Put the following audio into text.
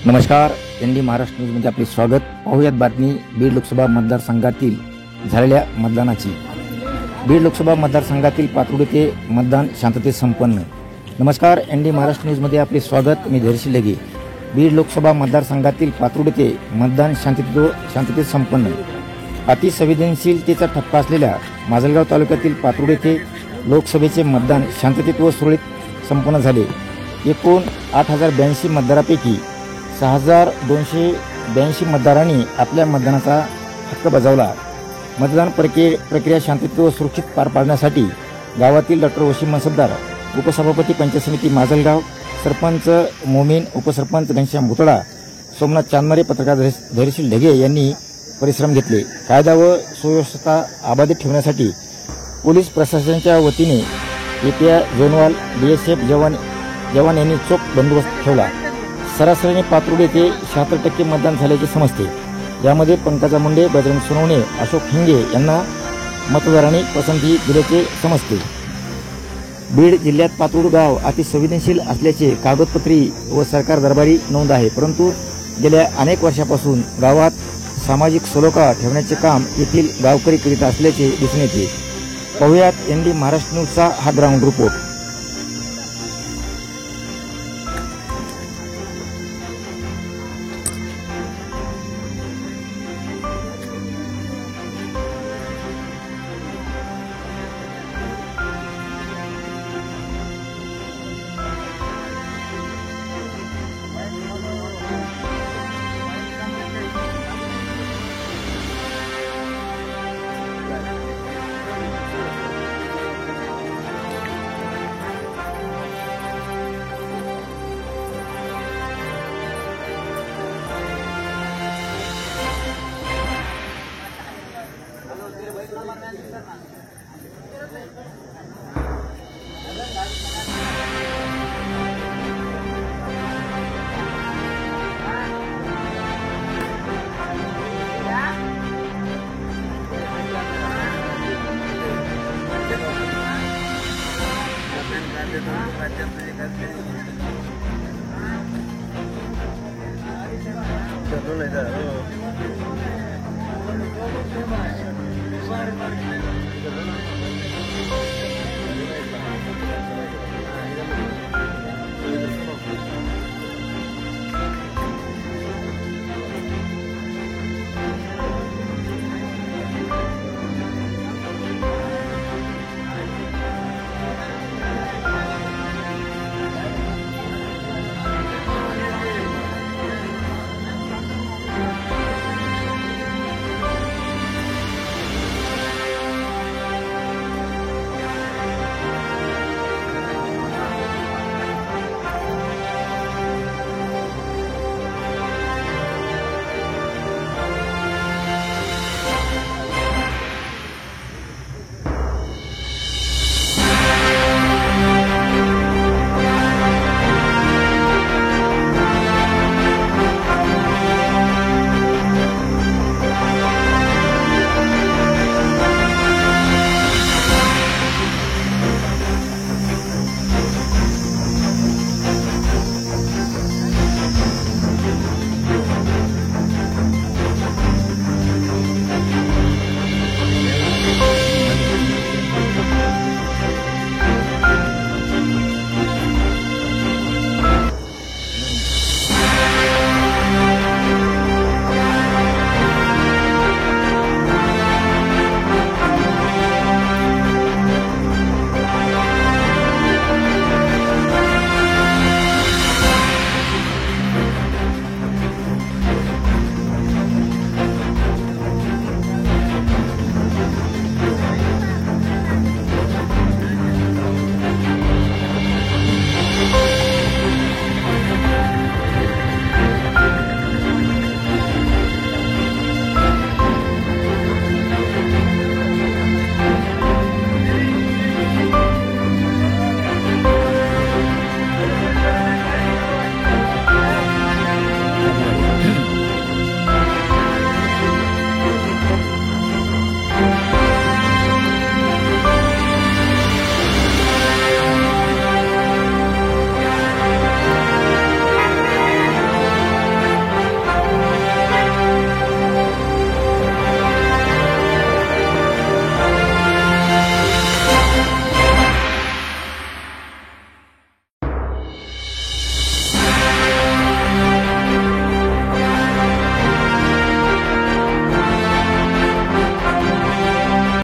नमस्कार, एनडी महाराष्ट्र न्यूजमध्ये आपले स्वागत. पाहूयात बातमी बीड लोकसभा मतदारसंघातील झालेल्या मतदानाची. बीड लोकसभा मतदारसंघातील पातुर्डी ते मतदान शांततेत संपन्न. नमस्कार, एनडी महाराष्ट्र न्यूजमध्ये आपले स्वागत. मी धैर्यशील लगे. बीड लोकसभा मतदारसंघातील पातुर्डी ते मतदान शांततेत संपन्न. अतिसंवेदनशीलतेचा ठपका असलेल्या माजलगाव तालुक्यातील पातुर्डी ते लोकसभेचे मतदान शांततेत व सुरळीत संपन्न झाले. एकूण 8082 मतदारांपैकी 6282 मतदारांनी आपल्या मतदानाचा हक्क बजावला. मतदान प्रक्रिया शांततेत व सुरक्षित पार पाडण्यासाठी गावातील डॉक्टर वसीम मनसबदार, उपसभापती पंचायत समिती माजलगाव, सरपंच मोमीन, उपसरपंच घनश्याम भुतडा, सोमनाथ चांदमारे, पत्रकार धैर्यशील ढगे यांनी परिश्रम घेतले. कायदा व सुव्यवस्था अबाधित ठेवण्यासाठी पोलीस प्रशासनाच्या वतीने एपीआय, झोनवाल, बीएसएफ जवान यांनी चोख बंदोबस्त ठेवला. सरासरीने पातुर्डी येथे 76% मतदान झाल्याचे समजते. यामध्ये पंकजा मुंडे, बजरंग सोनवणे, अशोक हिंगे यांना मतदारांनी पसंती दिल्याचे समजते. बीड जिल्ह्यात पातुर्डी गाव अतिसंवेदनशील असल्याचे कागदपत्री व सरकार दरबारी नोंद आहे. परंतु गेल्या अनेक वर्षापासून गावात सामाजिक सलोखा ठेवण्याचे काम येथील गावकरी करीत असल्याचे दिसून येते. पाहुयात एनडी महाराष्ट्र न्यूजचा हा ग्राउंड रिपोर्ट.